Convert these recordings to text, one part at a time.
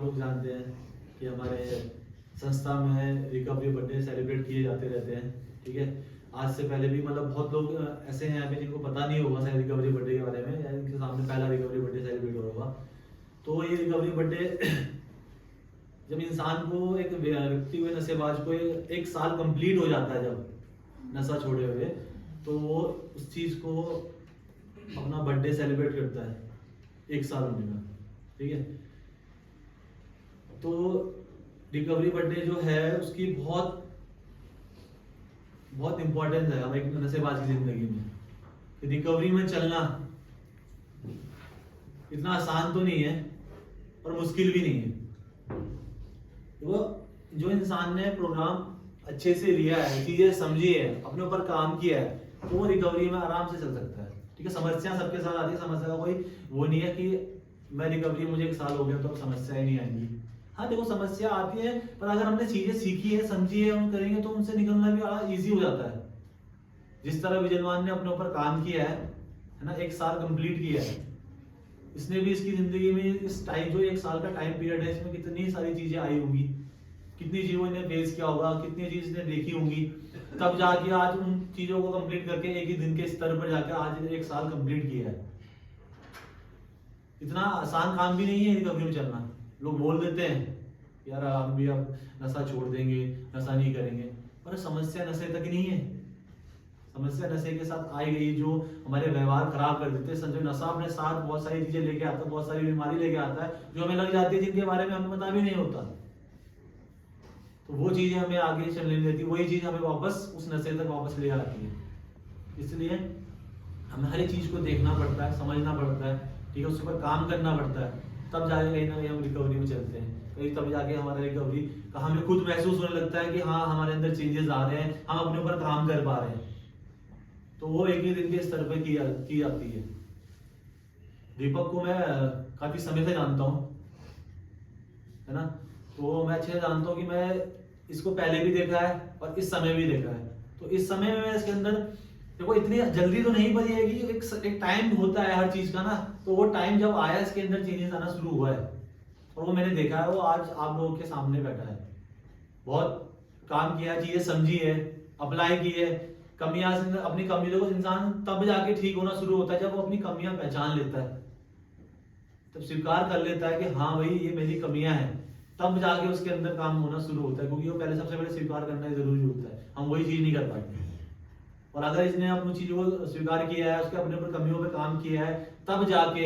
आप लोग जानते हैं कि हमारे संस्था में रिकवरी बर्थडे सेलिब्रेट किए जाते रहते हैं, ठीक है। आज से पहले भी मतलब बहुत लोग ऐसे हैं अभी जिनको पता नहीं होगा शायद रिकवरी बर्थडे के बारे में, या इनके सामने पहला रिकवरी बर्थडे सेलिब्रेट हो रहा होगा। तो ये रिकवरी बर्थडे जब इंसान को, एक व्यक्ति हुए नशेबाज को एक साल कंप्लीट हो जाता है जब नशा छोड़े हुए, तो वो उस चीज को अपना बर्थडे सेलिब्रेट करता है 1 साल होने का, ठीक है। तो रिकवरी बर्थडे जो है उसकी बहुत बहुत इंपॉर्टेंस है हमें एक नशेबाज की जिंदगी में। रिकवरी में चलना इतना आसान तो नहीं है और मुश्किल भी नहीं है। वो जो इंसान ने प्रोग्राम अच्छे से लिया है, चीजें समझी है, अपने ऊपर काम किया है, तो वो रिकवरी में आराम से चल सकता है, ठीक है। समस्या सबके साथ आती है, समस्या का कोई वो नहीं है कि मैं रिकवरी मुझे 1 साल हो गया तो अब समस्या ही नहीं आएंगी। हाँ देखो, समस्या आती है, पर अगर हमने चीजें सीखी है, समझी है, हम करेंगे तो उनसे निकलना भी इजी हो जाता है। जिस तरह विजयमान ने अपने ऊपर काम किया है ना, 1 साल कंप्लीट किया है, इसने भी इसकी जिंदगी में इस टाइम जो 1 साल का टाइम पीरियड है, इसमें कितनी सारी चीजें आई होंगी, कितनी चीजों ने फेस किया होगा, कितनी चीज इसने देखी होंगी, तब जाके आज उन चीजों को कंप्लीट करके एक ही दिन के स्तर पर जाकर आज 1 साल कंप्लीट किया है। इतना आसान काम भी नहीं है रिकवरी में चलना। लोग बोल देते हैं यार हम भी अब नशा छोड़ देंगे, नशा नहीं करेंगे, पर समस्या नशे तक नहीं है। समस्या नशे के साथ आई गई जो हमारे व्यवहार खराब कर देते हैं। जो नशा अपने साथ बहुत सारी चीजें लेके आता है, बहुत सारी बीमारी लेके आता है जो हमें लग जाती है, जिनके बारे में हमें पता भी नहीं होता। तो वो चीजें हमें आगे चलने नहीं देती, वही चीज हमें वापस उस नशे तक वापस ले आती है। इसलिए हमें हर एक चीज को देखना पड़ता है, समझना पड़ता है, ठीक है, उसके ऊपर काम करना पड़ता है, तब जाके कहीं ना कहीं हम रिकवरी में चलते हैं। कहीं तब जाके हमारा रिकवरी का हमें खुद महसूस होने लगता है कि हाँ हमारे अंदर चेंजेस आ रहे हैं, हम अपने ऊपर काम कर पा रहे हैं। तो वो एक ही दिन के स्तर पर की जाती है। दीपक को मैं काफी समय से जानता हूँ, है ना, तो मैं अच्छे से जानता हूँ कि मैं इसको पहले भी देखा है और इस समय भी देखा है। तो इस समय में इसके अंदर देखो इतनी जल्दी तो नहीं बदलेगी, एक टाइम होता है हर चीज का ना। तो वो टाइम जब आया, इसके अंदर चेंजेस आना शुरू हुआ है और वो मैंने देखा है। वो आज आप लोगों के सामने बैठा है, बहुत काम किया, चीजें समझी है, अप्लाई की है। कमियां, अपनी कमियों को इंसान तब जाके ठीक होना शुरू होता है जब वो अपनी कमियां पहचान लेता है, तब स्वीकार कर लेता है कि हाँ भाई ये मेरी कमियां हैं, तब जाके उसके अंदर काम होना शुरू होता है। क्योंकि वो पहले सबसे पहले स्वीकार करना ही जरूरी होता है, हम वही चीज नहीं कर पाते। और अगर इसने अपनी चीजों को स्वीकार किया है, उसके अपने ऊपर कमियों पे काम किया है, तब जाके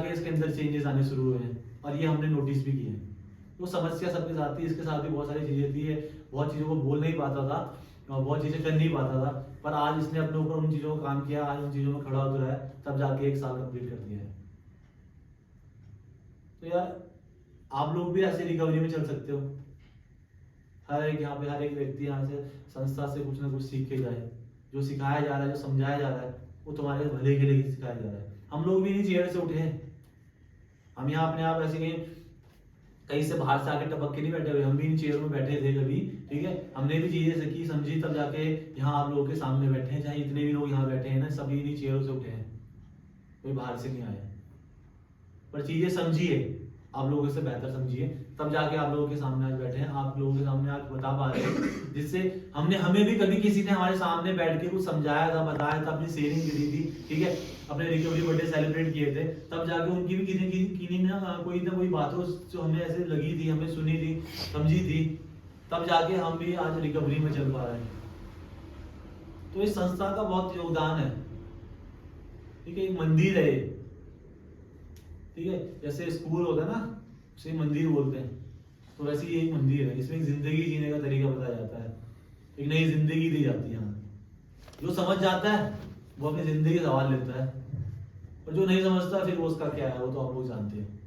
इसके अंदर चेंजेस आने शुरू हुए हैं। और ये हमने नोटिस भी किए हैं। तो समस्या सबके साथ थी, इसके साथ भी बहुत सारी चीजें थी, बहुत चीजों को बोल नहीं पाता था और बहुत चीजें कर नहीं पाता था, पर आज इसने अपने ऊपर उन चीजों को काम किया, आज उन चीजों में खड़ा उतरा है, तब जाके 1 साल कंप्लीट कर दिया है। तो यार आप लोग भी ऐसे रिकवरी में चल सकते हो। हर एक यहाँ पे हर एक व्यक्ति यहाँ से संस्था से कुछ ना कुछ सीख के जाए। जो सिखाया जा रहा है, जो समझाया जा रहा है, वो तुम्हारे भले के लिए सिखाया जा रहा है। हम लोग भी नहीं चेयर से उठे हैं, हम यहाँ अपने आप ऐसे कहीं से बाहर से आके टपक के नहीं बैठे हुए, हम भी इन चेयर में बैठे थे कभी, ठीक है। हमने भी चीजें सीखी समझी, तब जाके यहाँ आप लोगों के सामने बैठे हैं। चाहे इतने भी लोग यहाँ बैठे हैं ना, सभी इन्हीं चेयरों से उठे हैं, कोई बाहर से नहीं आया। पर चीजें समझिए, आप लोगों से बेहतर समझिए, तब जाके आप लोगों के सामने आज बैठे हैं, आप लोगों के सामने आज बता पा रहे हैं। जिससे हमें भी कभी किसी ने हमारे सामने बैठ के कुछ समझाया था, बताया था, अपनी शेयरिंग करी थी, ठीक है, अपने रिकवरी बर्थडे सेलिब्रेट किए थे, तब जाके उनकी भी किसी ना कोई बातों जो हमें ऐसे लगी थी, हमें सुनी थी, समझी थी, तब जाके हम भी आज रिकवरी में चल पा रहे हैं। तो इस संस्था का बहुत योगदान है, ठीक है। एक मंदिर है, ठीक है, जैसे स्कूल होता है ना, उसे मंदिर बोलते हैं, तो वैसे ही एक मंदिर है। इसमें जिंदगी जीने का तरीका बताया जाता है, एक नई जिंदगी दी जाती है यहाँ। जो समझ जाता है वो अपनी जिंदगी संभाल लेता है, और जो नहीं समझता फिर वो उसका क्या है वो तो आप लोग जानते हैं।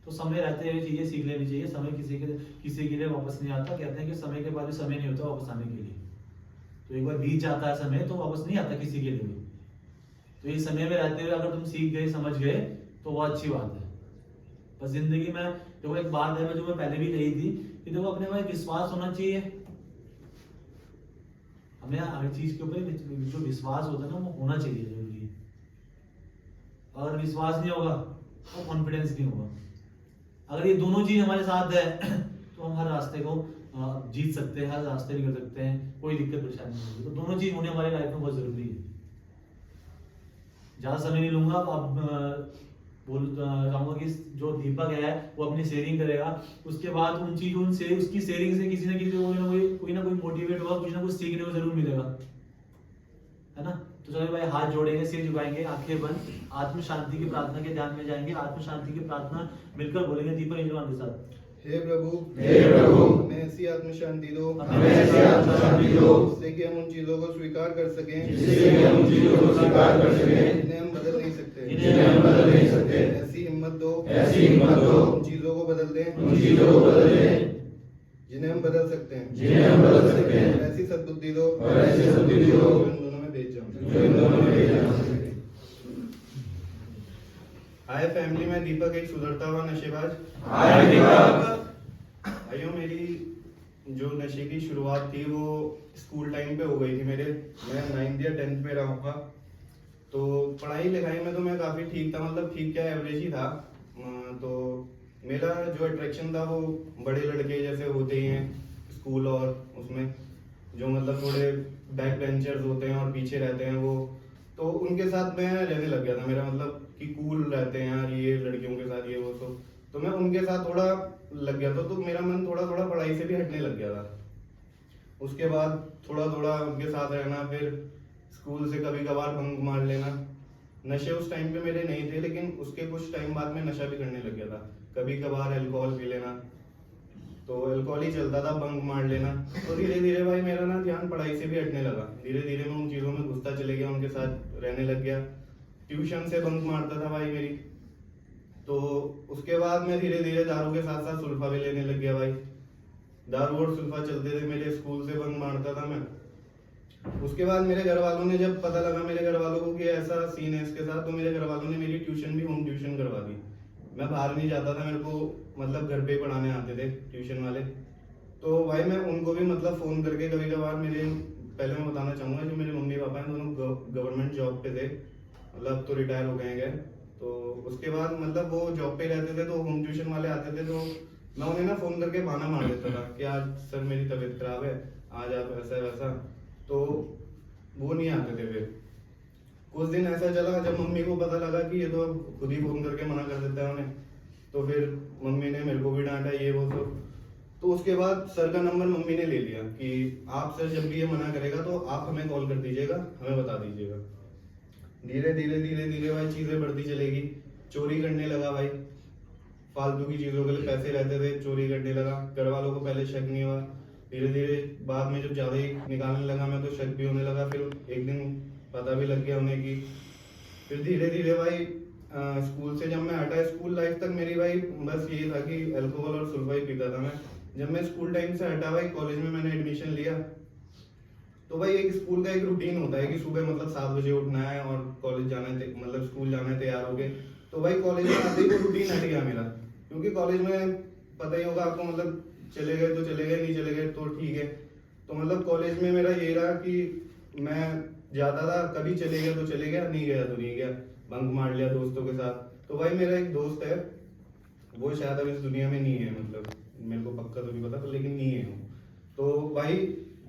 तो समय रहते हुए चीजें सीख लेनी चाहिए। समय किसी के लिए वापस नहीं आता। कहते हैं कि समय के बाद भी समय नहीं होता वापस आने के लिए। तो एक बार बीत जाता है समय तो वापस नहीं आता किसी के लिए भी। तो ये समय में रहते हुए अगर तुम सीख गए, समझ गए, तो वो अच्छी बात है। बस जिंदगी में देखो एक बात है जो मैं पहले भी कही थी कि देखो अपने में विश्वास होना चाहिए। हमें हर चीज के ऊपर जो विश्वास होता है ना, वो होना चाहिए जरूरी। अगर विश्वास नहीं होगा और कॉन्फिडेंस नहीं होगा। अगर ये दोनों चीज हमारे साथ है तो हम हर रास्ते को जीत सकते हैं, हर रास्ते निकल सकते हैं, कोई दिक्कत परेशानी नहीं होगी। तो दोनों चीज होने हमारी लाइफ में बहुत जरूरी है। ज्यादा समय नहीं लूंगा, अब चाहूंगा कि जो दीपक है वो अपनी शेयरिंग करेगा, उसके बाद उन चीजों से, उसकी शेयरिंग से किसी ना किसी को कोई ना कोई मोटिवेट होगा, कुछ ना कुछ सीखने को जरूर मिलेगा, है ना। तो चलो भाई, हाथ जोड़ेंगे, सिर झुकाएंगे, आंखें बंद, आत्म शांति की प्रार्थना के ध्यान में जाएंगे। आत्म शांति की प्रार्थना मिलकर बोलेंगे दीपक इंद्रवान के साथ। हे प्रभु, हमें ऐसी आत्म शांति दो, जिससे कि हम उन चीजों को स्वीकार कर सकें जिन्हें हम बदल नहीं सकते। ऐसी हिम्मत दो उन चीजों को बदल दें जिन्हें हम बदल सकते हैं। ऐसी सद्बुद्धि दो इन दोनों में भेज जाऊं। हाय फैमिली, मैं दीपक एक सुधरता हुआ नशेबाज। भाइयों, मेरी जो नशे की शुरुआत थी वो स्कूल टाइम पे हो गई थी मेरे। मैं 9th या 10th में रहूँगा। तो पढ़ाई लिखाई में तो मैं काफ़ी ठीक था, मतलब ठीक क्या एवरेज ही था। तो मेरा जो अट्रैक्शन था वो बड़े लड़के जैसे होते ही हैं स्कूल और उसमें, जो मतलब थोड़े बैक बेंचर्स होते हैं और पीछे रहते हैं वो, तो उनके साथ मैं रहने लग गया था। मेरा मतलब कि कूल रहते हैं यार ये लड़कियों के साथ, ये वो, तो मैं उनके साथ थोड़ा लग गया था। तो मेरा मन थोड़ा थोड़ा पढ़ाई से भी हटने लग गया था। उसके बाद थोड़ा थोड़ा उनके साथ रहना, फिर स्कूल से कभी कभार बंक मार लेना। नशे उस टाइम पे मेरे नहीं थे, लेकिन उसके कुछ टाइम बाद में नशा भी करने लग गया था। कभी कभार अल्कोहल पी लेना, तो अल्कोहल ही चलता था, बंक मार लेना। तो धीरे धीरे भाई मेरा ना ध्यान पढ़ाई से भी हटने लगा। धीरे धीरे मैं उन चीज़ों में घुसता चले गया, उनके साथ रहने लग गया। ट्यूशन से बंक मारता था भाई मेरी। तो उसके बाद मैं धीरे धीरे दारू के साथ साथ सुल्फा भी लेने लग गया भाई। दारू और सुल्फा चलते थे मेरे, स्कूल से बंक मारता था मैं। उसके बाद मेरे घर वालों ने, जब पता लगा मेरे घर वालों को कि ऐसा सीन है इसके साथ, तो मेरे घर वालों ने मेरी ट्यूशन भी होम ट्यूशन करवा दी। मैं बाहर नहीं जाता था, मेरे को मतलब घर पे पढ़ाने आते थे ट्यूशन वाले। तो भाई मैं उनको भी मतलब फ़ोन करके कभी कभार, मेरे पहले मैं बताना चाहूँगा, जो मेरे मम्मी पापा हैं दोनों गवर्नमेंट जॉब पे थे, मतलब तो रिटायर हो गए हैं। तो उसके बाद मतलब वो जॉब पे रहते थे, तो होम ट्यूशन वाले आते थे, तो मैं उन्हें ना फ़ोन करके बहाना मार देता था कि आज सर मेरी तबीयत खराब है, आज आप ऐसा वैसा। तो वो नहीं आते थे। फिर कुछ दिन ऐसा चला, जब मम्मी को पता लगा कि ये तो अब खुद ही फ़ोन करके मना कर देता है उन्हें, तो फिर मम्मी ने मेरे को भी डांटा, ये वो। तो उसके बाद सर का नंबर मम्मी ने ले लिया कि आप सर जब भी ये मना करेगा तो आप हमें कॉल कर दीजिएगा, हमें बता दीजिएगा। धीरे धीरे धीरे धीरे भाई चीज़ें बढ़ती चलेगी। चोरी करने लगा भाई, फालतू की चीज़ों के लिए पैसे रहते थे, चोरी करने लगा। घर वालों को पहले शक नहीं हुआ, धीरे धीरे बाद में जब ज़्यादा ही निकालने लगा मैं, तो शक भी होने लगा। फिर एक दिन पता भी लग गया उन्हें कि, फिर धीरे धीरे भाई स्कूल से जब मैं हटा, स्कूल लाइफ तक मेरी भाई बस ये था कि अल्कोहल और सुल्फा ही पीता था मैं। जब मैं स्कूल टाइम से हटा भाई, कॉलेज में मैंने एडमिशन लिया, तो भाई एक स्कूल का एक रूटीन होता है कि सुबह मतलब 7 बजे उठना है और कॉलेज जाना है, मतलब स्कूल जाना है तैयार हो गए। तो भाई कॉलेज में आते ही वो रूटीन हट गया मेरा, क्योंकि कॉलेज में पता ही होगा आपको, मतलब चले गए तो चले गए, नहीं चले गए तो ठीक है। तो मतलब कॉलेज में मेरा ये रहा कि मैं जाता था, कभी चले गया तो चले गया, नहीं गया तो नहीं गया, बंक मार लिया दोस्तों के साथ। तो भाई मेरा एक दोस्त है, वो शायद अब इस दुनिया में नहीं है, मतलब मेरे को पक्का तो नहीं पता, तो लेकिन नहीं है वो। तो भाई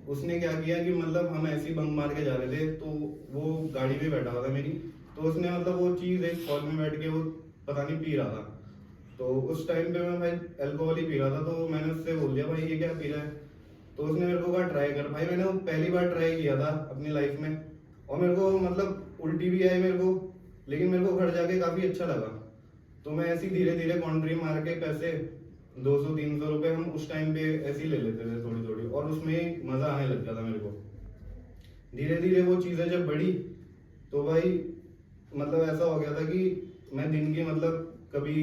उसने क्या किया कि मतलब हम ऐसे ही बंक मार के जा रहे थे, तो वो गाड़ी में बैठा हुआ था मेरी, तो उसने मतलब वो चीज़ एक हॉल में बैठ के वो पता नहीं पी रहा था। तो उस टाइम पे मैं भाई अल्कोहल ही पी रहा था, तो मैंने उससे बोल दिया भाई ये क्या पी रहा है। तो उसने मेरे को कहा ट्राई कर। भाई मैंने वो पहली बार ट्राई किया था अपनी लाइफ में, और मेरे को मतलब उल्टी भी आई मेरे को, लेकिन मेरे को घर जाके काफ़ी अच्छा लगा। तो मैं ऐसे ही धीरे धीरे कॉन्ट्री मार के पैसे 200-300 रुपए हम उस टाइम पे ऐसे ही ले लेते थे थोड़ी थोड़ी, और उसमें मज़ा आने लग गया था मेरे को। धीरे धीरे वो चीज़ें जब बढ़ी, तो भाई मतलब ऐसा हो गया था कि मैं दिन की मतलब कभी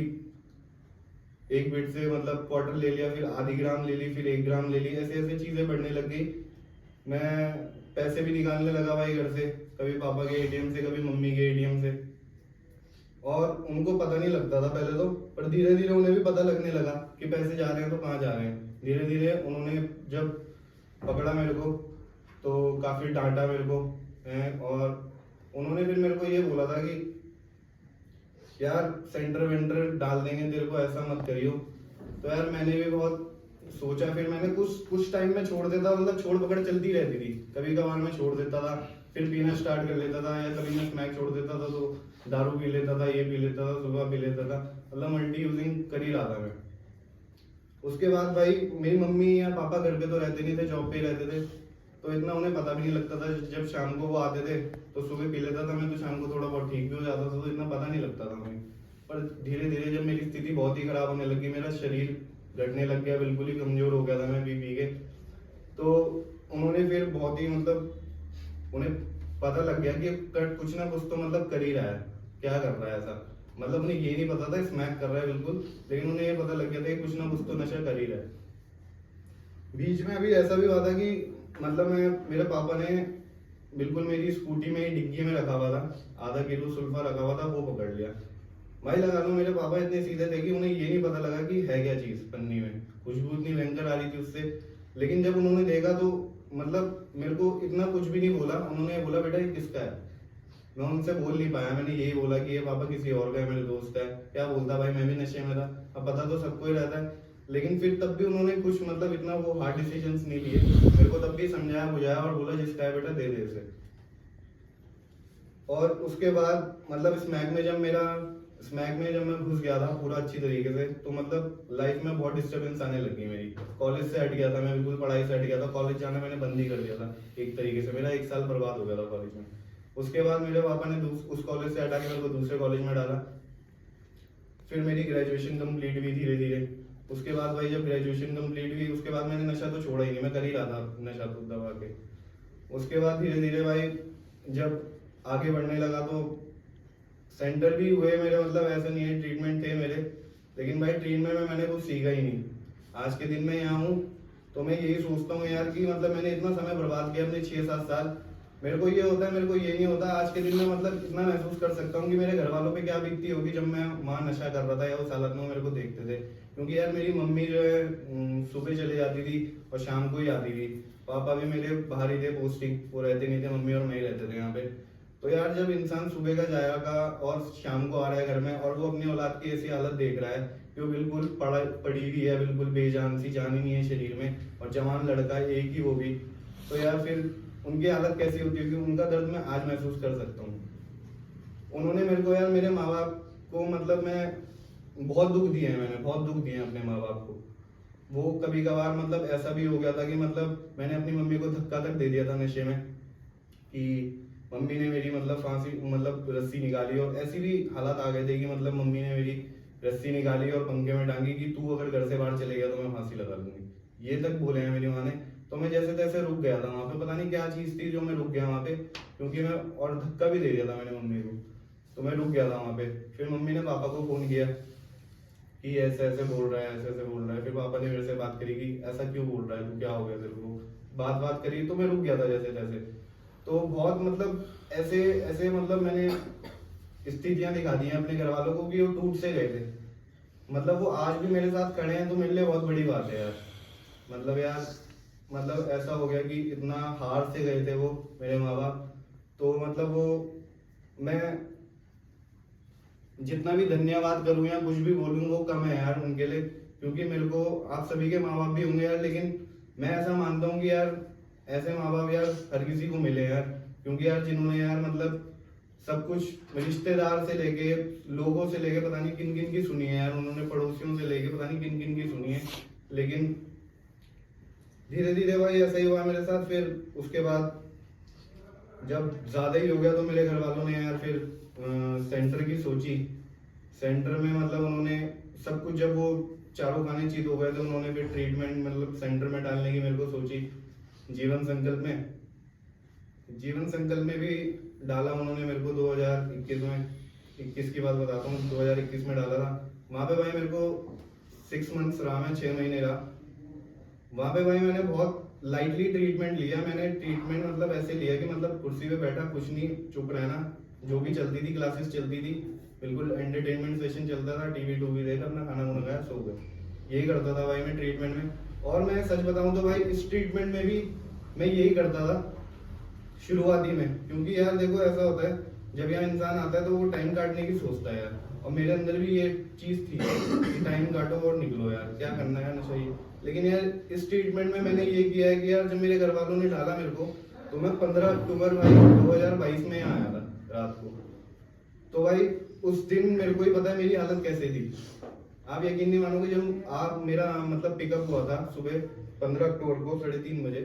1 बिट से मतलब क्वार्टर ले लिया, फिर आधी ग्राम ले ली, फिर 1 ग्राम ले ली, ऐसे ऐसे चीज़ें बढ़ने लग गई। मैं पैसे भी निकालने लगा भाई घर से, कभी पापा के एटीएम से, कभी मम्मी के एटीएम से, और उनको पता नहीं लगता था पहले तो, पर धीरे धीरे उन्हें भी पता लगने लगा कि पैसे जा रहे हैं तो कहाँ जा रहे हैं। धीरे धीरे उन्होंने जब पकड़ा मेरे को, तो काफ़ी डांटा मेरे को है, और उन्होंने फिर मेरे को ये बोला था कि यार सेंटर वेंटर डाल देंगे तेरे को, ऐसा मत करियो। तो यार मैंने भी बहुत सोचा, फिर मैंने कुछ टाइम में छोड़ देता, मतलब छोड़ पकड़ चलती रहती थी। कभी कभार मैं छोड़ देता था, फिर पीना स्टार्ट कर लेता था, या कभी मैं स्मैक छोड़ देता था तो दारू पी लेता था, ये पी लेता था, सुबह पी लेता था, मतलब मल्टी यूजिंग कर ही रहा था मैं। उसके बाद भाई मेरी मम्मी या पापा घर पे तो रहते नहीं थे, जॉब पे ही रहते थे, तो इतना उन्हें पता भी नहीं लगता था। जब शाम को वो आते थे तो सुबह पी लेता था मैं, तो शाम को थोड़ा बहुत ठीक भी हो जाता था, तो इतना पता नहीं लगता था मुझे। पर धीरे धीरे जब मेरी स्थिति बहुत ही खराब होने लगी, मेरा शरीर घटने लग गया, बिल्कुल ही कमजोर हो गया था मैं पी के, तो उन्होंने फिर बहुत ही मतलब उन्हें पता लग गया कि कुछ ना कुछ तो मतलब कर ही रहा है, क्या कर रहा है ऐसा। मतलब उन्हें ये नहीं पता था स्मैक कर रहा है बिल्कुल, लेकिन उन्हें ये पता लग गया था कि कुछ ना कुछ तो नशा कर ही रहा है। बीच में अभी ऐसा भी हुआ था कि मतलब मेरे पापा ने बिल्कुल मेरी स्कूटी में ही डिग्गी में रखा हुआ था, आधा किलो सुल्फा रखा हुआ था, वो पकड़ लिया। भाई लगा लो मेरे पापा इतने सीधे थे कि उन्हें ये नहीं पता लगा कि है क्या चीज पन्नी में, खुशबू इतनी भयंकर आ रही थी उससे। लेकिन जब उन्होंने देखा तो मतलब मेरे को इतना कुछ भी नहीं बोला, उन्होंने बोला बेटा ये किसका है। मैं उनसे बोल नहीं पाया, मैंने यही बोला कि ये पापा किसी और का है, मेरे दोस्त है। क्या बोलता भाई, मैं भी नशे में था, अब पता तो सबको ही रहता है। लेकिन फिर तब भी उन्होंने कुछ मतलब इतना वो हार्ड डिसीजंस नहीं लिए, मेरे को तब भी समझाया बुझाया और बोला जिसका है बेटा दे दे इसे। और उसके बाद मतलब स्मैक में जब मैं घुस गया था पूरा अच्छी तरीके से, तो मतलब लाइफ में बहुत डिस्टर्बेंस आने लगी मेरी। कॉलेज से हट गया था मैं, बिल्कुल पढ़ाई से हट गया था, कॉलेज जाना मैंने बंद ही कर दिया था एक तरीके से, मेरा 1 साल बर्बाद हो गया था कॉलेज में। उसके बाद मेरे पापा ने उस कॉलेज से हटा के मेरे को दूसरे कॉलेज में डाला, फिर मेरी ग्रेजुएशन कंप्लीट हुई धीरे धीरे। उसके बाद भाई जब ग्रेजुएशन कंप्लीट हुई, उसके बाद मैंने नशा तो छोड़ा ही नहीं, मैं कर ही रहा था नशा तो दबा के। उसके बाद धीरे धीरे भाई जब आगे बढ़ने लगा तो सेंटर भी हुए मेरे, मतलब ऐसा नहीं है ट्रीटमेंट थे मेरे, लेकिन भाई ट्रीटमेंट में मैंने कुछ सीखा ही नहीं। आज के दिन में यहाँ हूँ तो मैं यही सोचता हूँ यार कि मतलब मैंने इतना समय बर्बाद किया अपने 6-7 साल। मेरे को ये होता है, मेरे को ये नहीं होता आज के दिन में, मतलब इतना महसूस कर सकता हूँ कि मेरे घर वालों पे क्या बीतती होगी जब मैं वहाँ नशा कर रहा था या उस हालत में मेरे को देखते थे। क्योंकि यार मेरी मम्मी जो है सुबह चले जाती थी और शाम को ही आती थी, पापा भी मेरे बाहर ही थे, पोस्टिंग, वो रहते नहीं थे, मम्मी और मैं ही रहते थे यहाँ पे। तो यार जब इंसान सुबह का जाएगा और शाम को आ रहा है घर में, और वो अपनी औलाद की ऐसी हालत देख रहा है कि वो बिल्कुल पड़ी हुई है, बिल्कुल बेजान सी, जान ही नहीं है शरीर में, और जवान लड़का है एक ही वो भी, तो यार फिर उनकी हालत कैसी होती है, उनका दर्द मैं आज महसूस कर सकता हूँ। उन्होंने मेरे को यार, मेरे माँ बाप को मतलब मैं बहुत दुख दिए हैं, मैंने बहुत दुख दिए हैं अपने माँ बाप को। वो कभी कभार मतलब ऐसा भी हो गया था कि मतलब मैंने अपनी मम्मी को धक्का तक दे दिया था नशे में, कि मम्मी ने मेरी मतलब फांसी मतलब रस्सी निकाली, और ऐसी भी हालात आ गए थे कि मतलब मम्मी ने मेरी रस्सी निकाली और पंखे में टांगी कि तू अगर घर से बाहर चले गया तो मैं फांसी लगा लूंगी, ये तक बोले हैं मेरी माँ ने। तो मैं जैसे तैसे रुक गया था वहाँ पे, पता नहीं क्या चीज़ थी जो मैं रुक गया वहाँ पे, क्योंकि मैं, और धक्का भी दे दिया था मैंने मम्मी को, तो मैं रुक गया था वहाँ पे। फिर मम्मी ने पापा को फ़ोन किया कि ऐसे ऐसे बोल रहा है, ऐसे ऐसे बोल रहा है। फिर पापा ने मेरे से बात करी कि ऐसा क्यों बोल रहा है तू, क्या हो गया तेरे को, बात करी, तो मैं रुक गया था जैसे तैसे। तो बहुत मतलब ऐसे ऐसे मतलब मैंने स्थितियां दिखा दी हैं अपने घर वालों को कि वो टूट से गए थे। मतलब वो आज भी मेरे साथ खड़े हैं तो मेरे लिए बहुत बड़ी बात है यार। मतलब यार मतलब ऐसा हो गया कि इतना हार से गए थे वो मेरे माँ बाप, तो मतलब वो, मैं जितना भी धन्यवाद करूं या कुछ भी बोलूं वो कम है यार उनके लिए। क्योंकि मेरे को, आप सभी के माँ बाप भी होंगे यार, लेकिन मैं ऐसा मानता हूँ कि यार ऐसे माँ बाप यार हर किसी को मिले यार। क्योंकि यार जिन्होंने यार मतलब सब कुछ रिश्तेदार से लेके, लोगों से लेके, पता नहीं किन किन की सुनी है यार उन्होंने, पड़ोसियों से लेके पता नहीं किन किन की सुनी है। लेकिन धीरे धीरे भाई ऐसा ही हुआ मेरे साथ। फिर उसके बाद जब ज्यादा ही हो गया तो मेरे घर वालों ने यार फिर सेंटर की सोची। सेंटर में मतलब उन्होंने सब कुछ, जब वो चारों खाने चीत हो गए थे, उन्होंने फिर ट्रीटमेंट मतलब सेंटर में डालने की मेरे को सोची। जीवन संकल्प में भी डाला उन्होंने मेरे को 2021 में। 21 की बात बताता हूँ, 2021 में डाला था। वहाँ पे भाई मेरे को 6 मंथ्स रहा, मैं 6 महीने रहा वहाँ पे। भाई मैंने बहुत लाइटली ट्रीटमेंट लिया। मैंने ट्रीटमेंट मतलब ऐसे लिया कि मतलब कुर्सी पे बैठा, कुछ नहीं, चुप रहना, जो भी चलती थी, क्लासेस चलती थी, बिल्कुल एंटरटेनमेंट सेशन चलता था, टीवी टूवी देखा, अपना खाना वाना खाया, सो गए। यही करता था भाई मैं ट्रीटमेंट में। और मैं सच बताऊं तो भाई इस ट्रीटमेंट में भी मैं यही करता था शुरुआती में। क्योंकि यार देखो ऐसा होता है जब यहाँ इंसान आता है तो वो टाइम काटने की सोचता है यार, और मेरे अंदर भी ये चीज थी कि टाइम काटो और निकलो यार, क्या करना है नशा ही। लेकिन यार इस ट्रीटमेंट में मैंने ये किया है कि यार जब मेरे घर वालों ने डाला मेरे को, तो मैं 15 अक्टूबर भाई 2022 में यहाँ आया था रात को। तो भाई उस दिन मेरे को ही पता है मेरी हालत कैसे थी। आप यकीन नहीं मानोगे, जब आप मेरा मतलब पिकअप हुआ था सुबह 15 अक्टूबर को 3:30 बजे,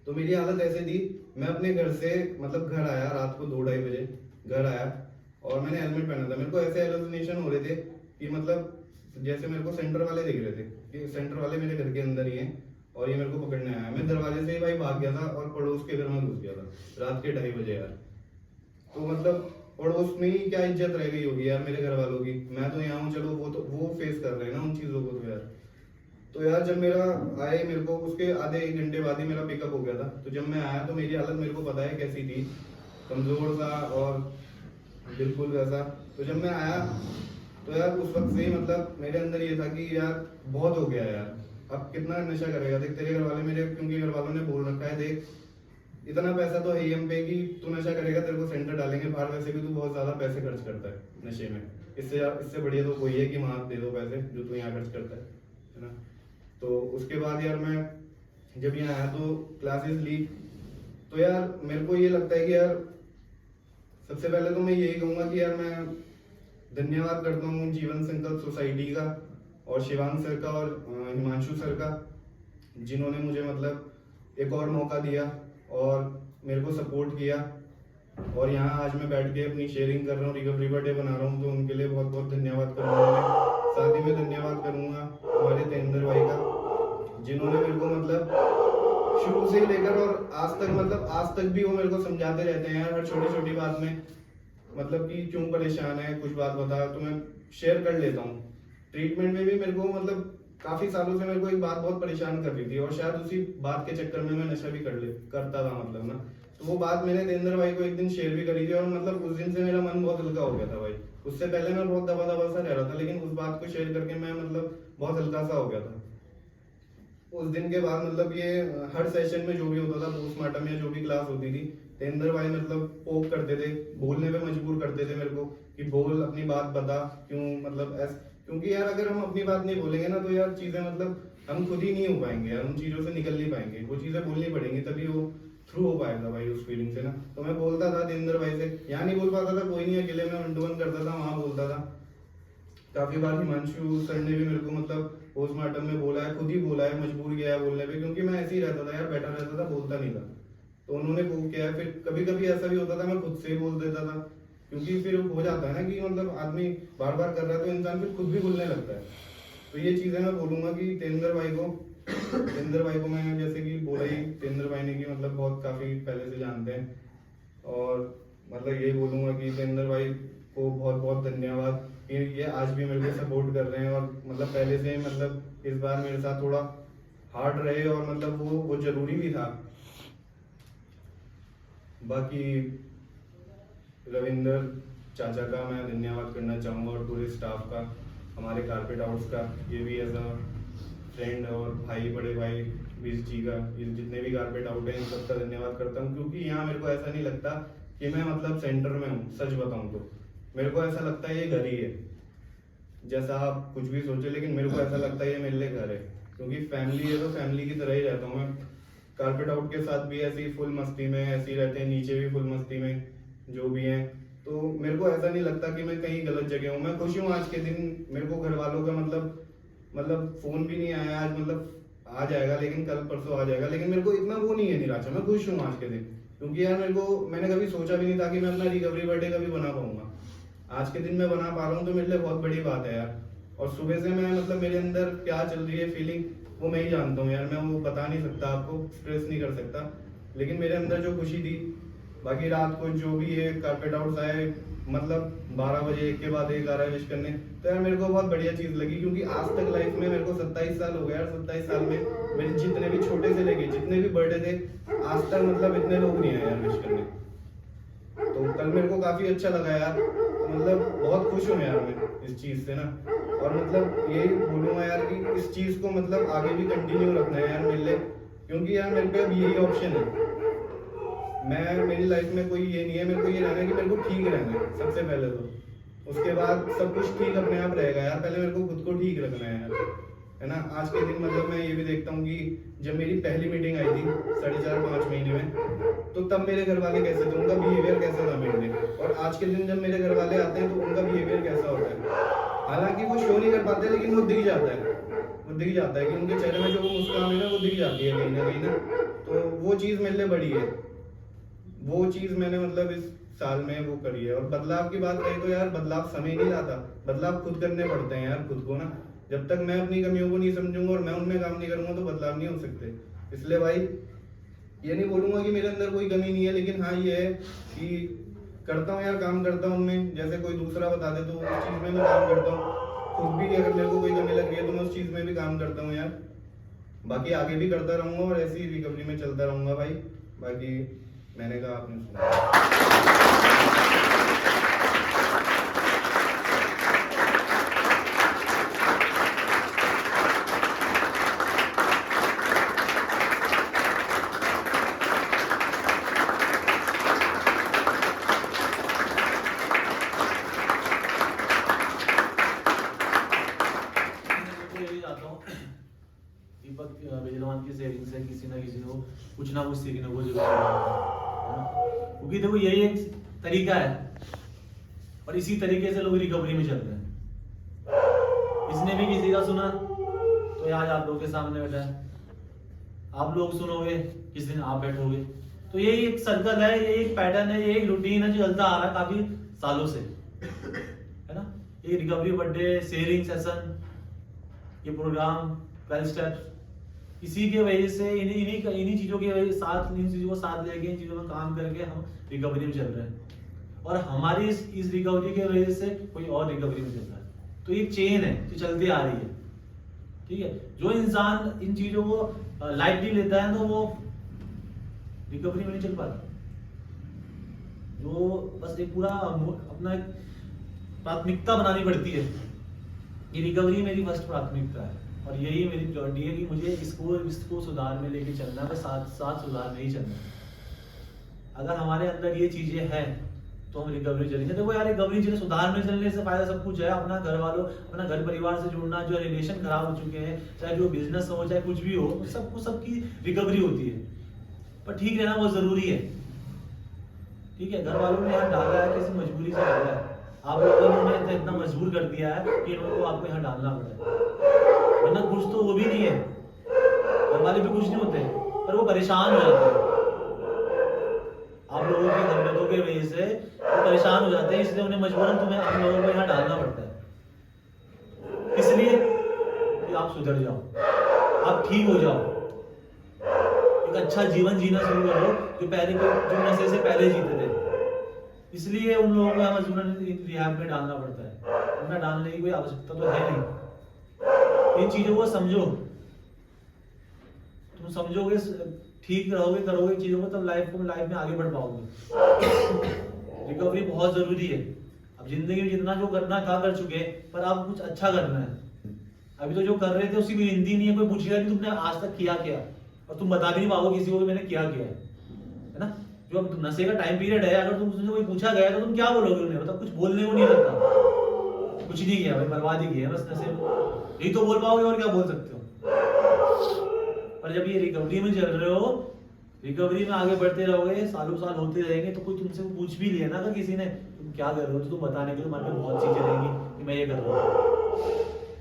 तो मेरी हालत ऐसे थी, मैं अपने घर से मतलब घर आया रात को 2-2:30 बजे घर आया, और मैंने हेलमेट पहना था। मेरे को ऐसे हेलुसिनेशन हो रहे थे कि मतलब जैसे मेरे को सेंटर वाले दिख रहे थे कि सेंटर वाले मेरे घर के अंदर ही हैं और ये मेरे को पकड़ने आया। मैं दरवाजे से ही भाई भाग गया था और पड़ोस के घर में घुस गया था रात के 2:30 बजे यार। तो मतलब पड़ोस में ही क्या इज्जत रह गई होगी यार मेरे घर वालों की। मैं तो यहाँ हूँ, चलो वो फेस कर रहे हैं ना उन चीज़ों को। तो यार जब मेरा आए, मेरे को उसके आधे 1 घंटे बाद ही मेरा पिकअप हो गया था। तो जब मैं आया तो मेरी हालत मेरे को पता है कैसी थी, कमज़ोर सा और बिल्कुल वैसा। तो जब मैं आया तो यार उस वक्त से ही मतलब मेरे अंदर ये था कि यार बहुत हो गया यार, अब कितना नशा करेगा। देख तेरे घर वाले मेरे, क्योंकि घर वालों ने बोल रखा है, देख इतना पैसा तो है ही हम पे कि तू नशा करेगा तेरे को सेंटर डालेंगे बाहर, वैसे भी तू बहुत ज्यादा पैसे खर्च करता है नशे में, इससे बढ़िया तो कोई है कि वहां दे दो पैसे जो तू यहाँ खर्च करता है ना। तो उसके बाद यार मैं जब यहाँ आया तो क्लासेस ली, तो यार मेरे को ये लगता है कि यार सबसे पहले तो मैं यही कहूंगा कि यार मैं धन्यवाद करता हूँ जीवन संकल्प सोसाइटी का और शिवांग सर का और हिमांशु सर का, जिन्होंने मुझे मतलब एक और मौका दिया और मेरे को सपोर्ट किया। और यहाँ आज मैं बैठ के अपनी शेयरिंग कर रहा हूँ, रिकवरी बर्थडे बना रहा हूँ, तो उनके लिए बहुत बहुत धन्यवाद करूँगा मैं। साथ ही में धन्यवाद करूँगा हमारे तेंदर भाई का, जिन्होंने मेरे को मतलब शुरू से ही लेकर और आज तक भी वो मेरे को समझाते रहते हैं यार हर छोटी छोटी बात में, मतलब कि क्यों परेशान है, कुछ बात बता, तो मैं शेयर कर लेता हूँ। ट्रीटमेंट में भी मेरे को मतलब काफी सालों से मेरे को एक बात बहुत परेशान कर रही थी, और शायद उसी बात के चक्कर में मैं नशा भी करता था मतलब ना। तो वो बात मैंने देवेंद्र भाई को एक दिन शेयर भी करी थी, और मतलब उस दिन से मेरा मन बहुत हल्का हो गया था भाई। उससे पहले मैं बहुत दबा दबा सा रह रहा था, लेकिन उस बात को शेयर करके मैं मतलब बहुत हल्का सा हो गया था। उस दिन के बाद मतलब ये हर सेशन में जो भी होता था, पोस्टमार्टम या जो भी क्लास होती थी, तेंदर भाई मतलब पोक करते थे, बोलने पे मजबूर करते थे मेरे को कि बोल अपनी बात बता, क्यों मतलब क्योंकि यार अगर हम अपनी बात नहीं बोलेंगे ना तो यार चीजें मतलब हम खुद ही नहीं हो पाएंगे यार, उन चीजों से निकल नहीं पाएंगे, वो चीजें बोलनी पड़ेंगी तभी वो थ्रू हो पाएगा भाई उस फीलिंग से ना। तो मैं बोलता था तेंदर भाई से, यहाँ नहीं बोल पाता था, कोई नहीं, अकेले में 1-to-1 करता था, वहां बोलता था। काफी बार हिमांशु सर ने भी मेरे को मतलब पोस्टमार्टम में बोला है, खुद ही बोला है, मजबूर किया है बोलने पे, क्योंकि मैं ऐसे ही रहता था यार, बैठा रहता था, बोलता नहीं था। तो उन्होंने वो किया है। फिर कभी कभी ऐसा भी होता था मैं खुद से ही बोल देता था, क्योंकि फिर हो जाता है ना कि मतलब आदमी बार बार कर रहा है तो इंसान फिर खुद भी बोलने लगता है। तो ये चीजें मैं बोलूंगा कि तेंदर भाई को मैं जैसे कि बोला ही तेंदर भाई ने कि मतलब बहुत काफी पहले से जानते हैं, और मतलब यही बोलूंगा कि तेंदर भाई को बहुत बहुत धन्यवाद कि ये आज भी मेरे को सपोर्ट कर रहे हैं, और मतलब पहले से मतलब इस बार मेरे साथ थोड़ा हार्ड रहे, और मतलब वो जरूरी भी था। बाकी रविंदर चाचा का मैं धन्यवाद करना चाहूँगा, और पूरे स्टाफ का, हमारे कारपेट हाउस का, ये भी एज अ फ्रेंड और भाई, बड़े भाई बीस जी का, ये जितने भी कारपेट आउट हैं इन सबका धन्यवाद करता हूँ। क्योंकि यहाँ मेरे को ऐसा नहीं लगता कि मैं मतलब सेंटर में हूँ, सच बताऊँ तो मेरे को ऐसा लगता है ये घर ही है। जैसा आप कुछ भी सोचे, लेकिन मेरे को ऐसा लगता है ये मेरे लिए घर है, क्योंकि फैमिली है तो फैमिली की तरह ही रहता हूँ मैं। कारपेट आउट के साथ भी ऐसे ही फुल मस्ती में ऐसे ही रहते हैं, नीचे भी फुल मस्ती में जो भी हैं। तो मेरे को ऐसा नहीं लगता कि मैं कहीं गलत जगह हूँ। मैं खुश हूँ आज के दिन, मेरे को घर वालों का मतलब फोन भी नहीं आया आज, मतलब आ जाएगा लेकिन कल परसों आ जाएगा, लेकिन मेरे को इतना वो नहीं है निराशा, मैं खुश हूँ आज के दिन। क्योंकि यार मैंने कभी सोचा भी नहीं था कि मैं अपना रिकवरी बर्थडे कभी बना पाऊंगा। आज के दिन मैं बना पा रहा हूँ तो मेरे लिए बहुत बड़ी बात है यार। और सुबह से मैं मतलब मेरे अंदर क्या चल रही है फीलिंग वो मैं ही जानता हूँ यार, मैं वो बता नहीं सकता आपको, एक्सप्रेस नहीं कर सकता, लेकिन मेरे अंदर जो खुशी थी। बाकी रात को जो भी ये कारपेट आउट्स आए, मतलब 12 बजे एक के बाद एक आ रहा है विश करने, तो यार मेरे को बहुत बढ़िया चीज लगी। क्योंकि आज तक लाइफ में मेरे को 27 साल हो गए यार, 27 साल में मेरे जितने भी छोटे से लेके जितने भी बर्थडे थे आज तक मतलब इतने लोग नहीं आए यार विश करने। तो कल मेरे को काफी अच्छा लगा यार, तो मतलब बहुत खुश हूँ यार मैं इस चीज से ना। और मतलब यही बोलूंगा यार कि इस चीज को मतलब आगे भी कंटिन्यू रखना है यार मेरे लिए, क्योंकि यार मेरे पे अब यही ऑप्शन है। मेरी लाइफ में कोई ये नहीं है, मेरे को ये रहना है कि मेरे को ठीक रहना है सबसे पहले तो, उसके बाद सब कुछ ठीक अपने आप रहेगा यार। पहले मेरे को खुद को ठीक रखना है यार, है ना। आज के दिन मतलब मैं ये भी देखता हूँ कि जब मेरी पहली मीटिंग आई थी 4.5-5 महीने में, तो तब मेरे घर वाले कैसे थे, उनका बिहेवियर कैसा था मेरे लिए, और आज के दिन जब मेरे घर वाले आते हैं तो उनका बिहेवियर कैसा होता है। हालांकि वो शो नहीं कर पाते, लेकिन वो दिख जाता है, वो दिख जाता है कि उनके चेहरे में जो वो मुस्कान है ना, वो दिख जाती है कहीं ना कहीं ना। तो वो चीज़ मेरे लिए बड़ी है, वो चीज़ मैंने मतलब इस साल में वो करी है। और बदलाव की बात कही तो यार, बदलाव समय नहीं लाता, बदलाव खुद करने पड़ते हैं यार खुद को ना। जब तक मैं अपनी कमियों को नहीं समझूंगा और मैं उनमें काम नहीं करूंगा तो बदलाव नहीं हो सकते। इसलिए भाई ये नहीं बोलूंगा कि मेरे अंदर कोई कमी नहीं है, लेकिन हाँ ये है कि करता हूँ यार, काम करता हूँ उनमें, जैसे कोई दूसरा बता दे तो उस चीज़ में मैं काम करता हूँ। खुद भी अगर मेरे को कोई कमी लग रही है तो मैं उस चीज़ में भी काम करता हूँ यार। बाकी आगे भी करता रहूंगा और ऐसी रिकवरी में चलता रहूंगा भाई। बाकी मैंने कहा, आपने सुना। मैं यही चाहता हूँ दीपक विजयवान की शेयरिंग से किसी ना किसी को कुछ ना कुछ सीखने को जरूर मिलेगा, है ना। क्योंकि देखो यही एक तरीका है और इसी तरीके से लोग रिकवरी में चल रहे हैं। इसने भी किसी का सुना तो ये आज आप लोगों के सामने बैठा है, आप लोग सुनोगे किस दिन आप बैठोगे। तो यही एक सर्कल है, यही एक पैटर्न है, यही एक रूटीन है जो चलता आ रहा है काफी सालों से, है ना। ये रिकवरी बर्थडे, शेयरिंग सेशन, ये प्रोग्राम 12 स्टेप्स, इसी के वजह से इन्हीं चीजों के वजह साथ, इन चीजों को साथ लेके, इन चीजों में काम करके हम रिकवरी में चल रहे हैं। और हमारी इस रिकवरी के वजह से कोई और रिकवरी में चल रहा है। तो ये चेन है जो चलती आ रही है, ठीक है। जो इंसान इन चीजों को लाइटली लेता है तो वो रिकवरी में नहीं चल पाता। जो बस एक पूरा अपना एक प्राथमिकता बनानी पड़ती है, ये रिकवरी मेरी फर्स्ट प्राथमिकता है और यही मेरी प्रायोरिटी है कि मुझे इसको सुधार में लेके चलना है, साथ साथ सुधार में ही चलना है। अगर हमारे अंदर ये चीजें हैं तो हम रिकवरी चलेंगे। देखो यार, रिकवरी चले, सुधार में चलने से फायदा सब कुछ है। अपना घर वालों, अपना घर परिवार से जुड़ना, जो रिलेशन खराब हो चुके हैं, चाहे जो बिजनेस हो, चाहे कुछ भी हो, सबको सबकी रिकवरी होती है। पर ठीक रहना बहुत जरूरी है, ठीक है। घर वालों ने यहाँ डाला है, किसी मजबूरी से डाला है, आप लोगों ने उन्हें इतना मजबूर कर दिया है कि उनको आपको यहाँ डालना पड़ा है, वरना कुछ तो वो भी नहीं है, घर वाले भी कुछ नहीं होते, पर वो परेशान हो जाते हैं आप लोगों की हरकतों की वजह से। वो परेशान हो जाते हैं, इसलिए उन्हें मजबूरन तुम्हें आप लोगों को यहाँ डालना पड़ता है, इसलिए कि आप सुधर जाओ, आप ठीक हो जाओ, एक अच्छा जीवन जीना शुरू करो जो नशे से पहले जीते थे। इसलिए उन लोगों को मजबूरन रिहैब में डालना पड़ता है, वरना डालने की कोई आवश्यकता तो है नहीं। इन चीजों को समझो, तुम समझोगे, ठीक रहोगे, करोगे चीजों को, तब लाइफ में आगे बढ़ पाओगे। रिकवरी बहुत जरूरी है। अब जिंदगी में जितना जो करना था कर चुके, पर अब कुछ अच्छा करना है। अभी तो जो कर रहे थे उसकी कोई गिनती नहीं है, कोई पूछेगा कि तुमने आज तक किया क्या, और तुम बता भी नहीं पाओगे किसी को कि मैंने क्या किया है ना। जो अब नशे का टाइम पीरियड है, अगर तुमसे कोई पूछा गया तो तुम क्या बोलोगे उन्हें, मतलब कुछ बोलने को नहीं लगता, कुछ नहीं किया भाई, बर्बाद ही किया बस नशे, यही तो बोल पाओगे, और क्या बोल सकते हो। पर जब ये रिकवरी में चल रहे हो, रिकवरी में आगे बढ़ते रहोगे, सालों साल होते रहेंगे, तो कोई तुमसे पूछ भी लिया ना अगर किसी ने तुम क्या कर रहे हो, तो तुम बताने के लिए तुम्हारे पे बहुत चीजें रहेंगी कि मैं ये कर रहा हूँ।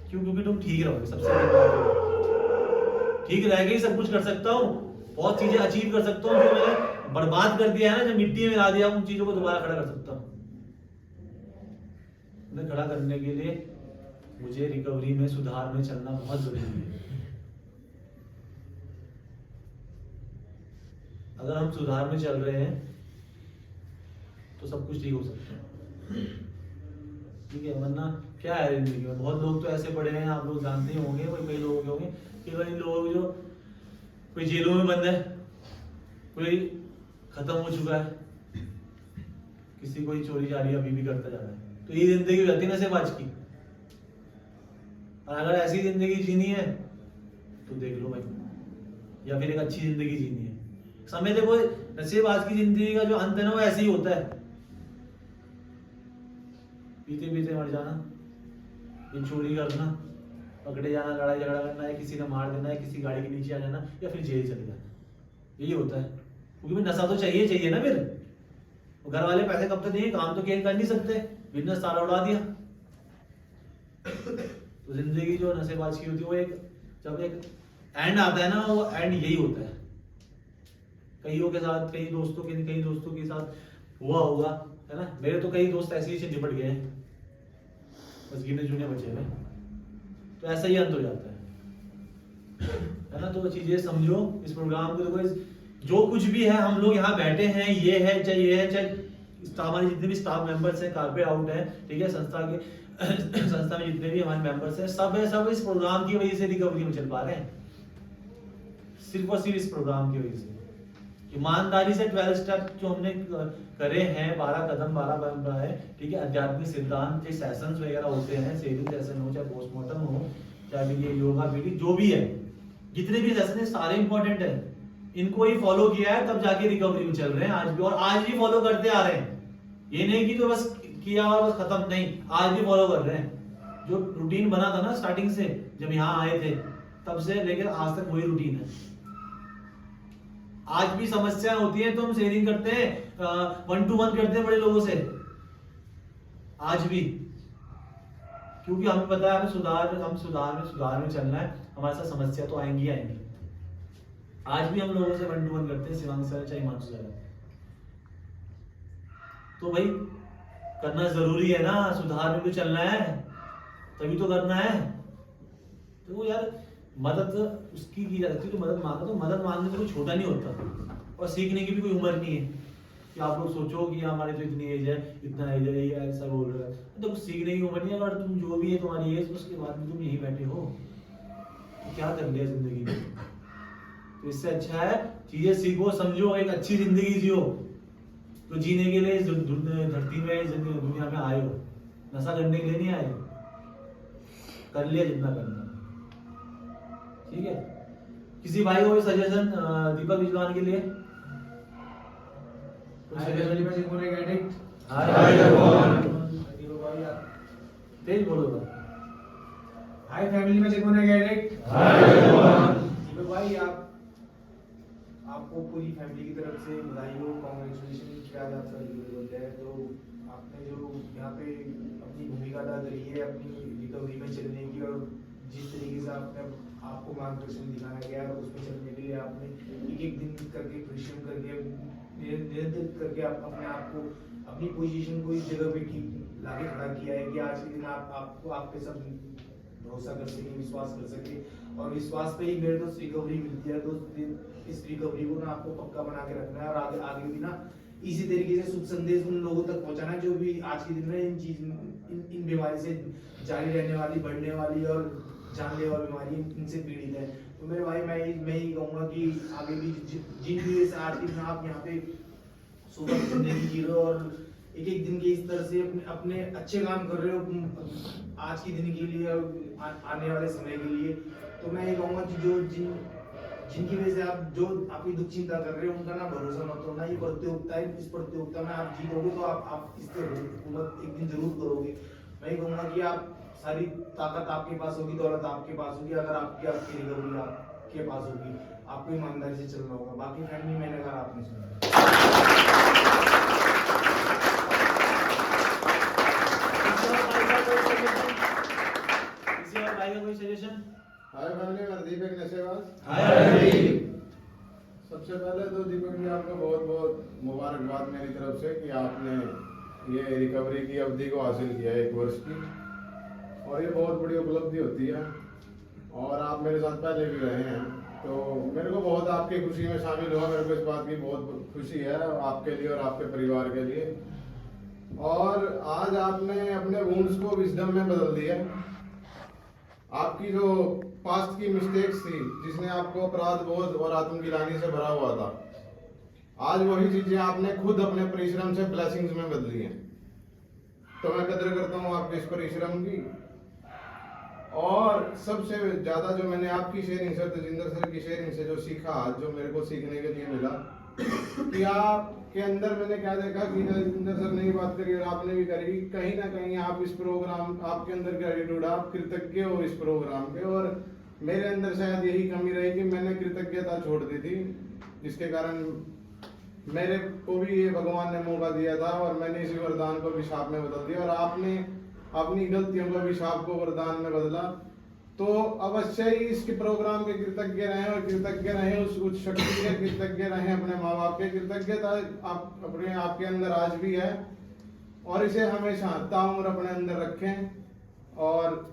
क्यों? क्योंकि तुम ठीक रहोगे, सबसे बड़ी बात है। ठीक रह के ही सब कुछ कर सकता हूँ, बहुत चीजें अचीव कर सकता हूँ। जो मैंने बर्बाद कर दिया है ना, जो मिट्टी में ला दिया, उन चीजों को दोबारा खड़ा कर सकता हूँ। उन्हें खड़ा करने के लिए मुझे रिकवरी में, सुधार में चलना बहुत जरूरी है। अगर हम सुधार में चल रहे हैं तो सब कुछ ठीक हो सकता है, ठीक है। वरना क्या है जिंदगी में, बहुत लोग तो ऐसे पड़े हैं, आप लोग जानते ही होंगे, कई लोग होंगे कि भाई लोग जो कोई जेलों में बंद है, कोई खत्म हो चुका है, किसी कोई चोरी जारी अभी भी करता जा रहा है। तो ये जिंदगी हो जाती है नशेबाज की। और अगर ऐसी जिंदगी जीनी है तो देख लो भाई, या फिर एक अच्छी जिंदगी जीनी है। समय देखो, नशेबाज की जिंदगी का जो अंत है ना वो ऐसे ही होता है, पीते पीते मर जाना, ये चोरी करना, पकड़े जाना, लड़ाई झगड़ा करना, या किसी ने मार देना, या किसी गाड़ी के नीचे आ जाना, या फिर जेल चले जाना, यही होता है। क्योंकि भाई नशा तो चाहिए चाहिए ना, फिर घर वाले पैसे कब तक देंगे, काम तो केयर कर नहीं सकते, बिजनेस सारा उड़ा दिया। तो जिंदगी जो नशेबाज की होती है वो एक, जब एक एंड आता है ना, वो एंड यही होता है। कईयों के साथ, कई दोस्तों के साथ हुआ होगा, है ना। मेरे तो कई दोस्त ऐसे ही से निपट गए हैं, बस गिने चुने बचे हुए। तो ऐसा ही अंत हो जाता है ना। तो चीजें समझो इस प्रोग्राम को। देखो जो कुछ भी है, हम लोग यहाँ बैठे हैं, ये है चाहे हमारे जितने भी स्टाफ मेंबर्स हैं, कारपेट आउट है, ठीक है, संस्था में जितने भी हमारे मेंबर्स हैं, सब इस प्रोग्राम की वजह से रिकवरी में चल पा रहे हैं, सिर्फ और सिर्फ इस प्रोग्राम की वजह से। ईमानदारी से 12 स्टेप जो हमने करे हैं, 12 कदम 12 परंपरा है, ठीक है, आध्यात्मिक सिद्धांत के सेशंस वगैरह होते हैं, सेविंग सेशन हो चाहे पोस्टमार्टम हो, चाहे ये योगा पीढ़ी जो भी है, जितने भी सेशन है सारे इंपॉर्टेंट है। इनको ही फॉलो किया है तब जाके रिकवरी में चल रहे हैं आज भी, और आज भी फॉलो करते आ रहे हैं। ये नहीं कि तो बस किया और बस खत्म, नहीं, आज भी फॉलो कर रहे हैं। जो रूटीन बना था ना स्टार्टिंग से, जब यहाँ आए थे तब से लेकर आज तक वही रूटीन है। आज भी समस्या होती है तो हम शेयरिंग करते हैं, 1-to-1 करते हैं बड़े लोगों से, आज भी, क्योंकि हमें पता है हमें सुधार में चलना है। हमारे साथ समस्या तो आएंगी। आज भी हम लोगों से 1-to-1 करते हैं, शिवांग सर चाहे हिमांशु सर। तो भाई करना जरूरी है ना, सुधार में तो चलना है, तभी तो करना है। तो वो यार मदद उसकी की जाती है, तो मदद मांगो, तो मदद मांगने से कोई छोटा नहीं होता, और सीखने की भी कोई उम्र नहीं है कि आप लोग सोचो कि हमारी तो इतनी एज है, इतना एज है, ये ऐसा बोल रहा है। तो सीखने की उम्र नहीं है, अगर तुम जो भी है तुम्हारी एज, उसके बाद भी तुम यहीं बैठे हो तो क्या कर लिया जिंदगी में। तो इससे अच्छा है चीजें सीखो, समझो, एक अच्छी जिंदगी जियो। तो जीने के लिए धरती में, दुनिया में आए हो, नशा करने के लिए नहीं आए हो। कर लिया जितना करना, ठीक है। किसी भाई को सजेशन दीपक विजवान के लिए? तेज बोलो। हाय फैमिली में कौन है एडिक्ट? दीपक भाई, आपको पूरी फैमिली की तरफ से बधाई हो, कांग्रेचुलेशन कि आज आपका रिकवरी है। तो आपने जो यहाँ पे अपनी भूमिका अदा करी है अपनी रिकवरी में चलने की, और जिस तरीके से आपको मार्गदर्शन दिखाया गया है उसमें चलने के लिए आपने एक दिन करके परिश्रम करके निरंतर करके अपने आप को, अपनी पोजीशन को इस जगह पे ठीक लाके खड़ा किया है कि आज के दिन आपको आप पे सब भरोसा कर सके, विश्वास कर सके, और विश्वास पे ही मेरे दोस्त रिकवरी मिलती है। दोस्त इस रिकवरी को ना आपको पक्का बना के रखना है, और आगे भी ना इसी तरीके से शुभ संदेश उन लोगों तक पहुंचाना है जो भी आज के दिन में इन बीमारी से जारी रहने वाली, बढ़ने वाली और जानलेवा बीमारी इनसे पीड़ित है। तो मेरे भाई मैं ही कहूँगा कि आगे भी जिन भी से आज के दिन आप यहाँ पे सुबह जिंदगी जी रहे हो और एक दिन के इस तरह से अपने अच्छे काम कर रहे हो आज की दिन के लिए और आने वाले समय के लिए, तो मैं ये कहूँगा कि जो जिनकी वजह से आप जो आपकी दुख चिंता कर रहे हो उनका ना भरोसा मत होना। ये प्रतियोगिता है, इस प्रतियोगिता में आप जीतोगे तो आप इससे हुकूमत एक दिन जरूर करोगे। मैं ये कहूँगा कि आप सारी ताकत आपके पास होगी, दौलत आपके पास होगी, अगर आपकी रिकवरी आपके पास होगी, आपको ईमानदारी से चलना होगा। बाकी फैमिली मैंने कहा आपने सुना। कोई सजेशन? हाय फैमिली, मैं दीपक नशेबाज। हाय। सबसे पहले तो दीपक जी आपको बहुत बहुत मुबारकबाद मेरी तरफ से कि आपने ये रिकवरी की अवधि को हासिल किया है 1 वर्ष की, और ये बहुत बड़ी उपलब्धि होती है। और आप मेरे साथ पहले भी रहे हैं, तो मेरे को बहुत आपकी खुशी में शामिल हुआ। मेरे को इस बात की बहुत खुशी है आपके लिए और आपके परिवार के लिए। और आज आपने अपने वुंड्स को विजडम में बदल दिया। आपकी जो पास्ट की मिस्टेक्स थी, जिसने आपको अपराध बोध और आत्मगिलानी से भरा हुआ था, आज वही चीजें आपने खुद अपने परिश्रम से ब्लेसिंग्स में बदली हैं। तो मैं कदर करता हूँ आपके इस परिश्रम की। और सबसे ज्यादा जो मैंने आपकी शेयरिंग से, तेजिंदर सर की शेयरिंग से जो सीखा, जो मेरे को सीखने के लिए मिला, कि आपके अंदर मैंने क्या देखा कि जितेंद्र सर ने भी बात करी और आपने भी करी, कहीं ना कहीं आप इस प्रोग्राम, आपके अंदर का एटीट्यूड, आप कृतज्ञ हो इस प्रोग्राम के। और मेरे अंदर शायद यही कमी रही कि मैंने कृतज्ञता छोड़ दी थी, जिसके कारण मेरे को भी ये भगवान ने मौका दिया था और मैंने इसी वरदान को अभिशाप में बदल दिया और आपने अपनी गलतियों को अभिशाप को वरदान में बदला। तो अवश्य ही इसके प्रोग्राम के कृतज्ञ रहें और कृतज्ञ रहें उस उच्च शक्ति के, कृतज्ञ रहें अपने माँ बाप के। कृतज्ञता आप अपने आपके अंदर आज भी है और इसे हमेशा ताउम्र अपने अंदर रखें और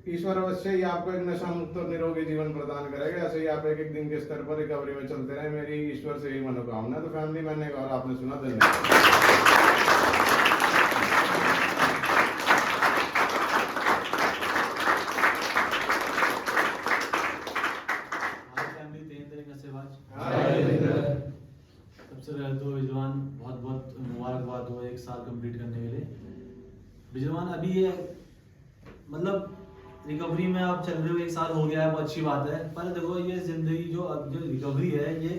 ईश्वर अवश्य ही आपको एक नशा मुक्त और निरोगी जीवन प्रदान करेगा। ऐसे ही आप एक एक दिन के स्तर पर रिकवरी में चलते रहे, मेरी ईश्वर से यही मनोकामना। तो फैमिली मैंने और आपने सुना, धन्यवाद। सबसे पहले तो विजवान बहुत बहुत मुबारकबाद हो एक साल कंप्लीट करने के लिए। विजवान अभी ये मतलब रिकवरी में आप चल रहे हो, एक साल हो गया है, बहुत अच्छी बात है। पर देखो ये जिंदगी जो रिकवरी है ये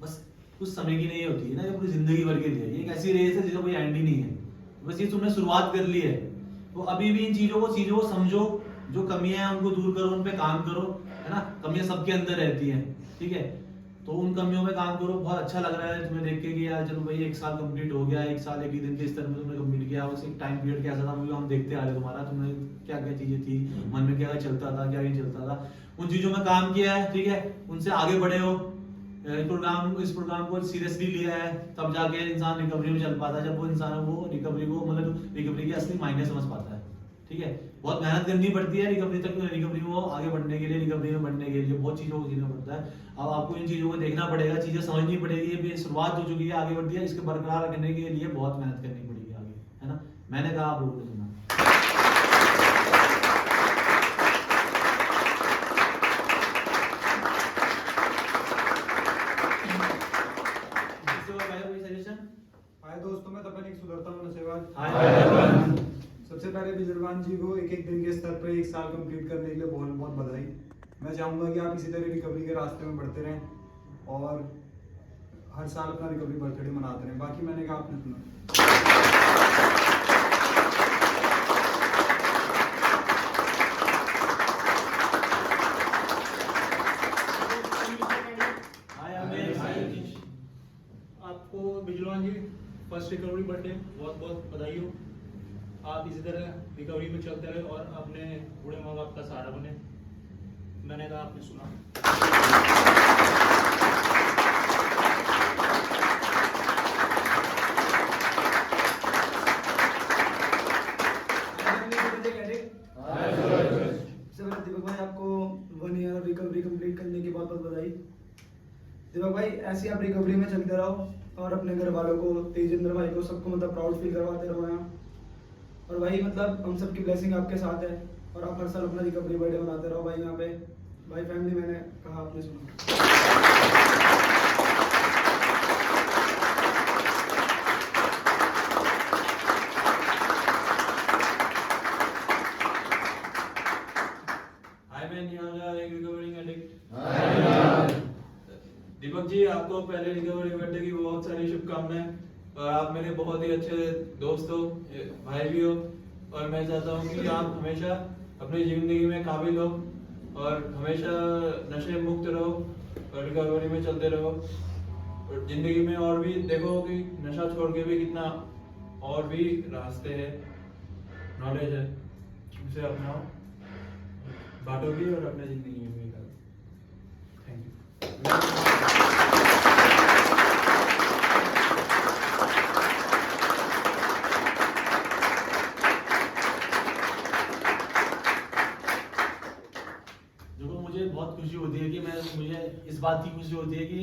बस कुछ समय की नहीं होती है ना, ये पूरी जिंदगी भर के लिए। ये एक ऐसी रेस है जिसका कोई एंड ही नहीं है। बस ये तुमने शुरुआत कर ली है तो अभी भी इन चीजों को समझो, जो कमियां हैं उनको दूर करो, उन पे काम करो, है ना। कमियां सबके अंदर रहती हैं, ठीक है, तो उन कमियों में काम करो। बहुत अच्छा लग रहा है तुम्हें देख के कि यार चलो भाई एक साल कंप्लीट हो गया, एक साल एक ही दिन के स्तर में तुमने कंप्लीट किया। उस एक टाइम पीरियड कैसा था वो हम देखते आ रहे तुम्हारा, तुमने क्या क्या चीजें थी, मन में क्या चलता था, क्या नहीं चलता था, उन चीजों में काम किया है, ठीक है, उनसे आगे बढ़े हो। इस प्रोग्राम को सीरियसली लिया है, तब जाके इंसान रिकवरी में चल पाता है, जब वो इंसान वो रिकवरी को मतलब रिकवरी के असली मायने समझ पाता है, ठीक है। बहुत मेहनत करनी पड़ती है रिकवरी तक, रिकवरी में आगे बढ़ने के लिए, रिकवरी में बढ़ने के लिए बहुत चीज़ों को सीखना पड़ता है। अब आपको इन चीज़ों को देखना पड़ेगा, चीज़ें समझनी पड़ेगी। ये शुरुआत हो चुकी है, आगे बढ़ती है, इसके बरकरार रखने के लिए बहुत मेहनत करनी पड़ेगी आगे, है ना। मैंने कहा, आप लोगों ने सुना। हाय दोस्तों, मैं तपन एक सुधरता हूँ नशेबाज। हाय। सबसे पहले विजयवान जी को एक एक दिन के स्तर पर एक साल कंप्लीट करने के लिए बहुत बहुत बधाई। मैं चाहूँगा कि आप इसी तरह रिकवरी के रास्ते में बढ़ते रहें और हर साल अपना रिकवरी बर्थडे मनाते रहें। बाकी मैंने कहा, आपने सुना। आपको बिजलवान जी फर्स्ट रिकवरी बर्थडे बहुत बहुत बधाई हो। आप इसी तरह रिकवरी में चलते रहे और अपने बूढ़े माँ बाप का सहारा बने। मैंने कहा, आपने सुना। दीपक भाई, आपको 1 ईयर रिकवरी कंप्लीट करने की बहुत बहुत बधाई। दीपक भाई, ऐसे आप रिकवरी में चलते रहो और अपने घर वालों को, तेजेंद्र भाई को, सबको मतलब प्राउड फील करवाते रहो यहाँ। और भाई मतलब हम सबकी ब्लेसिंग आपके साथ है और आप हर साल अपना रिकवरी बर्थडे मनाते रहो भाई यहाँ पे। भाई फैमिली मैंने कहा, आपने सुना। दीपक जी, आपको पहले रिकवरी बर्थडे की बहुत सारी शुभकामनाएं। और आप मेरे बहुत ही अच्छे दोस्त हो, भाई भी हो, और मैं चाहता हूँ कि आप हमेशा अपनी जिंदगी में काबिल हो और हमेशा नशे मुक्त रहो और रिकवरी में चलते रहो। और जिंदगी में और भी देखो कि नशा छोड़ के भी कितना और भी रास्ते हैं, नॉलेज है, उसे अपनाओ, बांटो भी और अपने जिंदगी में भी करो। Thank you. मुझे बहुत खुशी होती है कि मुझे इस बात की खुशी होती है कि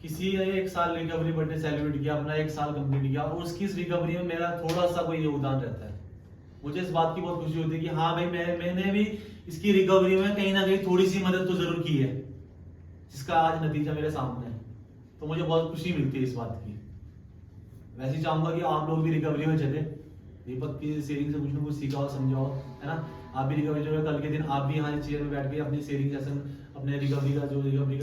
किसी ने 1 साल रिकवरी बर्थडे सेलिब्रेट किया, अपना 1 साल कंप्लीट किया और उसकी इस रिकवरी में मेरा थोड़ा सा कोई योगदान रहता है। मुझे इस बात की बहुत खुशी होती है कि हाँ भाई, मैंने भी इसकी रिकवरी में कहीं ना कहीं थोड़ी सी मदद तो जरूर की है, जिसका आज नतीजा मेरे सामने है। तो मुझे बहुत खुशी मिलती है इस बात की। वैसे ही चाहूंगा कि आप लोग भी रिकवरी में चले, दीपक की शेयरिंग से कुछ ना कुछ सीखा और समझाओ, है ना। आप भी रिकवरी जो है, कल के दिन आप भी यहाँ चेयर में बैठ के अपनी शेयरिंग सेशन अपने रिकवरी का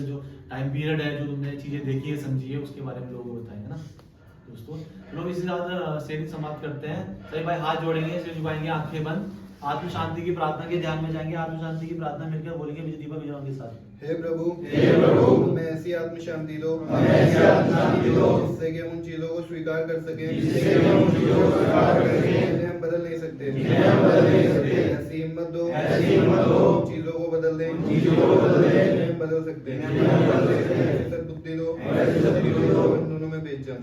जो टाइम पीरियड है, जो तुमने चीज़ें देखी है समझी है, उसके बारे में लोगों को बताएं, है ना दोस्तों। लोग इसी साथ शेयरिंग समाप्त करते हैं। सभी भाई हाथ जोड़ेंगे, सिर झुकाएंगे, आंखें बंद, आत्म शांति की प्रार्थना के ध्यान में जाएंगे। आत्म शांति की प्रार्थना मिलकर बोलेंगे दीपक विजय के साथ। हे प्रभु हमें ऐसी आत्म शांति दो जिससे कि हम उन चीजों को स्वीकार कर सकें जिन्हें हम बदल नहीं सकते। ऐसी हिम्मत दो चीजों को बदल दें जिन्हें हम बदल सकते हैं। सद्बुद्धि दो दोनों में बेच जाए।